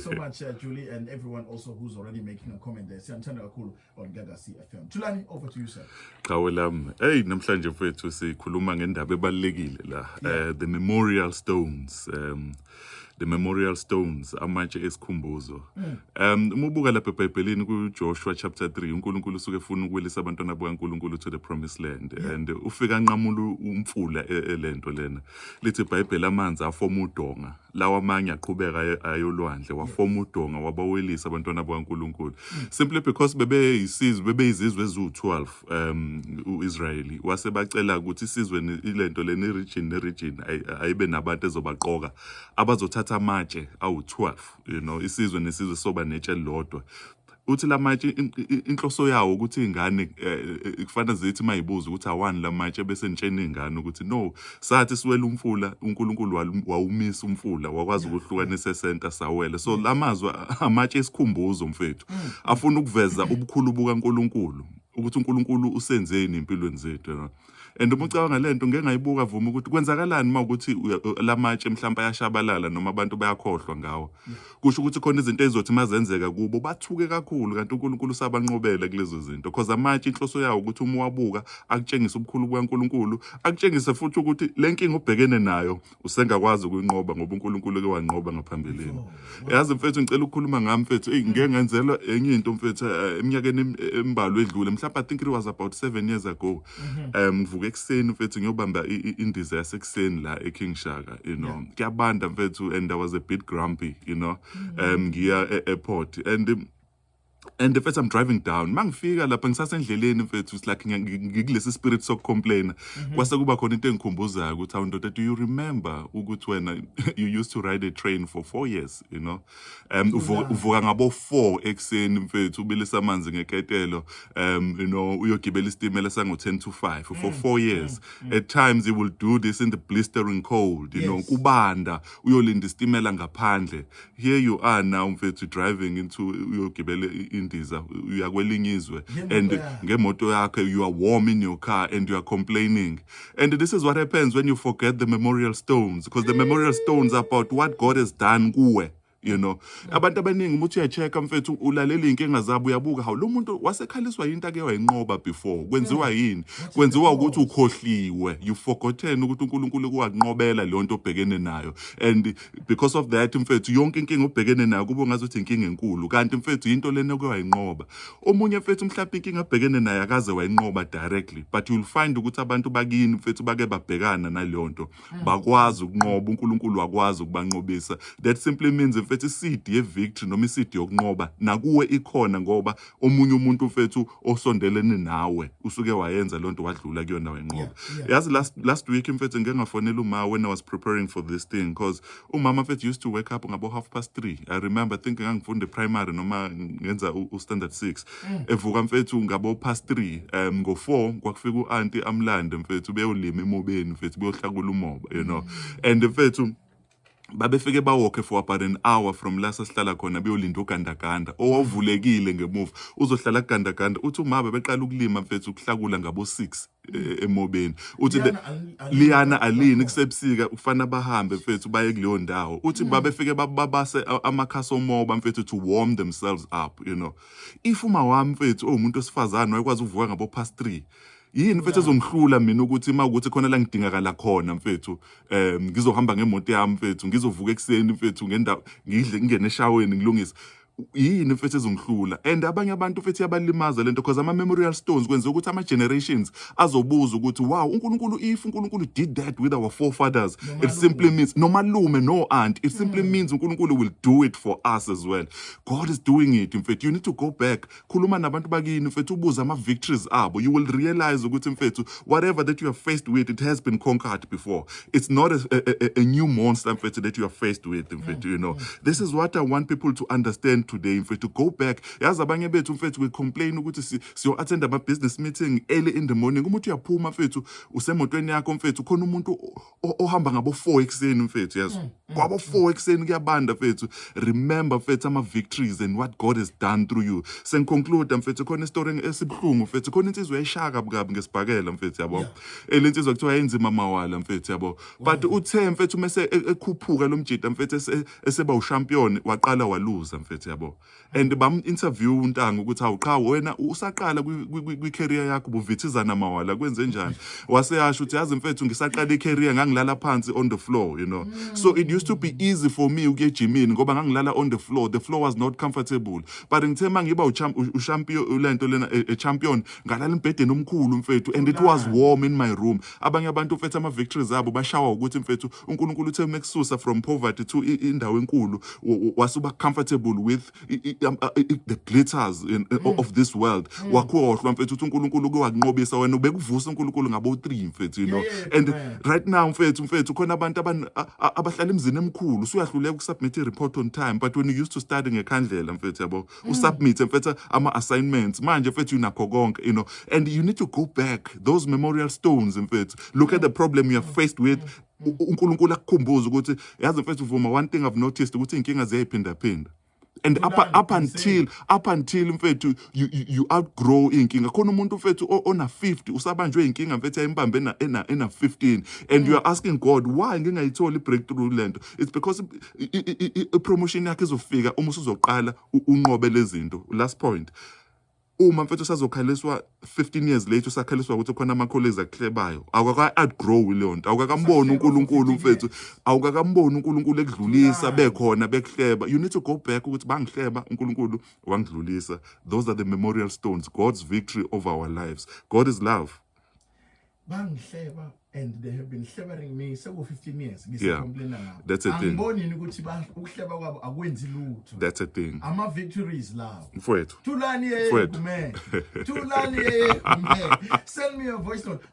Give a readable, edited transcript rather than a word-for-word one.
So much, Julie, and everyone also who's already making a comment there. Siyamthanda kakhulu on Gaga CFM. Tulani, over to you, sir. Qawelami, hey namhlanje mfethu sikhuluma ngendaba ebalekile la. The memorial stones. The memorial stones, amatshe esikhumbuzo. Uma ubuka lapha eBhayibhelini kuJoshua chapter 3, uNkulunkulu usuke efuna ukwelisa abantwana bakaNkulunkulu to the promised land. And ufika nqamula umfula elento lena. Lithi iBhayibheli amanzi afoma udonga. Lawa amanye aqhubeka ayolwandle wafoma udonga wabawelisa abantwana bakaNkulunkulu. Simply because bebeyizizwe ezu12 uIsraeli wase bacela ukuthi isizwe ilento lena region ayibe nabantu ezobaqoka abazothatha amatshe awu12, isizwe nesizwe soba netshe lodwa. Uthi lamatshe inhloso yawo ukuthi ingane kufanele zithi mayibuza ukuthi awani lamatshe bese ntshena ingane ukuthi no sathi siwela umfula uNkulunkulu wawumisa umfula wakwazi ukuhlukanisa center sawela. So lamazwe amatshe esikhumbuzo mfethu afuna ukuveza ubukhulu bukaNkulunkulu ukuthi uNkulunkulu usenzeni empilweni zethu. And uma ucabanga lento ngeke ngayibuka vuma ukuthi kwenzakalani mawukuthi lamatshe mhlawumbe ayashabalala noma abantu bayakhohlwa ngawo. Kusho ukuthi khona izinto ezizothi mazenzeka kubo bathuke kakhulu kanti uNkulunkulu sabanqobela kulezo zinto because amatshe inhloso yawo ukuthi uma wabuka akutshengisa ubukhulu bukaNkulunkulu akutshengisa futhi ukuthi lenkinga ubhekene nayo usengakwazi ukuyinqoba ngoba uNkulunkulu ke wanqoba ngaphambilini. Yazi mfethu ngicela ukukhuluma ngami mfethu ngeke ngenzelwa enye into mfethu eminyakeni embalwa edlule mhlawumbe I think it was about 7 years ago. Ngivuka ekuseni mfethu ngiyobamba indiza yasekuseni la eKing Shaka, kuyabanda mfethu and I was a bit grumpy, ngiya e-airport and the first I'm driving down mangifika lapha ngisasendleleni mfethu it's like ngikulesi spirit sokcomplain kwase kuba khona into engikhumbuzayo ukuthi awundoda do you remember ukuthi wena you used to ride a train for 4 years, uvuka ngabo 4 ekuseni mfethu ubilisa amanzi ngeketelo, uyogibela isitimela sango 10 to 5 for 4 years. At times you will do this in the blistering cold, kubanda uyolinda isitimela ngaphandle. Here you are now mfethu driving into uyogibela indiza uyakwelinye izwe and ngemoto yakhe you are warm in your car and you are complaining. And this is what happens when you forget the memorial stones, because the memorial stones are about what God has done kuwe. Abantu abaningi umuthi uyachecka mfethu ulalela inkinga zabo uyabuka hawu lo muntu wasekhaliswa into ake wayinqoba before kwenziwa yini kwenziwa ukuthi ukhohliwe you forgotten ukuthi uNkulunkulu kuwanqobela le nto obhekene nayo and because of that mfethu yonke inkinga obhekene nayo kuba ngazuthi inkinga enkulu kanti mfethu into lena kwayinqoba. Omunye mfethu mhlawumbe inkinga obhekene nayo akaze wayinqoba directly but you'll find ukuthi abantu bakini mfethu bake babhekana naleyo nto bakwazi ukunqoba uNkulunkulu wakwazi ukubanqobisa. That simply means mfethu isidi ye-victory noma isidi yokunqoba nakuwe ikhona ngoba omunye umuntu mfethu osondelene nawe usuke wayenza lonto wadlula kuyona wenqoba. Yazi last week mfethu ngeke ngafonela uma when I was preparing for this thing because umama mfethu used to wake up ngabo 3:30. I remember thinking ngangifunda primary noma ngenza standard 6 evuka mfethu ngabo 3:30 ngo4 kwakufika uauntie amlande mfethu beyolima emobeni mfethu beyohlakula umoba, and mfethu babefike bawalke for about an hour from la sasihlala khona beyolinda ugandaganda owavulekile ngemuva uzohlala kugandaganda uthi umabe beqala ukulima mfethu ukuhlakula ngabo 6 emobeni uthi Liana alini kusebusika ufana bahambe mfethu baye kuleyo ndawo uthi babefike babase amakhasi omoba mfethu to warm themselves up, if uma wami mfethu umuntu osifazana wayekwazi ukuvuka ngabo 3:30 yini mfethu ezomhlula mina ukuthi mawukuthi khona la ngidingakala khona mfethu ngizohamba ngemoto yami mfethu ngizovuka ekuseni mfethu ngidle ngene eshaweni ngilungisa yini mfethu ezongihlula. And abanye abantu mfethu yabalimaza lento because ama memorial stones kwenza ukuthi ama generations azobuza ukuthi wow uNkulunkulu if uNkulunkulu did that with our forefathers it simply means no malume no aunt it simply means uNkulunkulu will do it for us as well. God is doing it mfethu. You need to go back khuluma nabantu bakini mfethu ubuza ama victories abo you will realize ukuthi mfethu whatever that you are faced with it has been conquered before. It's not a new monster mfethu that you are faced with mfethu, This is what I want people to understand today mfethu, go back. Yazi abanye bethu mfethu we complain ukuthi siyo attend ama business meeting early in the morning, umuntu uyaphuma mfethu usemotweni yakho mfethu khona umuntu ohamba ngabo 4 ekseni mfethu, yazi kwabo 4 ekseni kuyabanda mfethu. Remember mfethu ama victories and what God has done through you. Sengiconclude mfethu, khona istory esibhlungu mfethu, khona insizwa eshaka bukabi ngesibhakela mfethu yabo. Elensizwa kuthiwa yenzima mawala mfethu yabo. But uthe mfethu mase ekhuphuka lo mjida mfethu eseba uchampion waqala waluza mfethu yabo. And bam interview uNtanga ukuthi hawu cha wena usaqala kwi career yakho buvithizana mawala kwenze njani. Waseyasho uthi yazi mfethu ngisaqala icareer ngangilala phansi on the floor, you know. So it used to be easy for me ukuye gymini ngoba ngangilala on the floor. The floor was not comfortable. But ngithe mangiba uchampion lento lena a champion ngalala embhedeni omkhulu mfethu, and it was warm in my room. Abanye abantu mfethu ama victories abo bashawa ukuthi mfethu uNkulunkulu uthe mekususa from poverty to indawo enkulu wasuba comfortable with the glitters of this world. Wakhohlwa mfethu uthi uNkulunkulu kwakunqobisa wena ubekuvusa uNkulunkulu ngabo 3 mfethu, you know. And right now mfethu khona abantu abahlala emzini emkhulu usuyahluleka ukusubmit i-report on time, but when you used to study ngekhandlela mfethu yabo usubmit mfethu ama assignments manje mfethu unakho konke, you know. And you need to go back those memorial stones mfethu, look at the problem you are faced with. uNkulunkulu akukhumbuza ukuthi yazi mfethu Vuma, one thing I've noticed ukuthi inkinga ziyaphinda. And up until mfethu you outgrow inkinga. Khona umuntu mfethu ona 50 usabanjwe inkinga mfethu ayimbambe ena 15, and you are asking God why ngingayithola i-breakthrough lento. It's because promotion yakhe izofika uma usuzoqala unqobe lezinto. Last point, uma mfethu sazokhaliswa 15 years later usakhaliswa ukuthi khona ama colleagues aklebayo, awukaka outgrow leyo nto, awukakambona uNkulunkulu mfethu, awukakambona uNkulunkulu ekudlulisa bekhona bekuhleba. You need to go back ukuthi bangihleba uNkulunkulu wangidlulisa. Those are the memorial stones, God's victory over our lives. God is love. Bangihleba, and they have been hlebering me seku 15 years. Yeah, that's a thing. Angiboni ukuthi ukuhleba kwabo akwenzi lutho. That's a thing. Ama victories love. Mfowethu. Tulani kume. Tulani kume. Send me a voice note.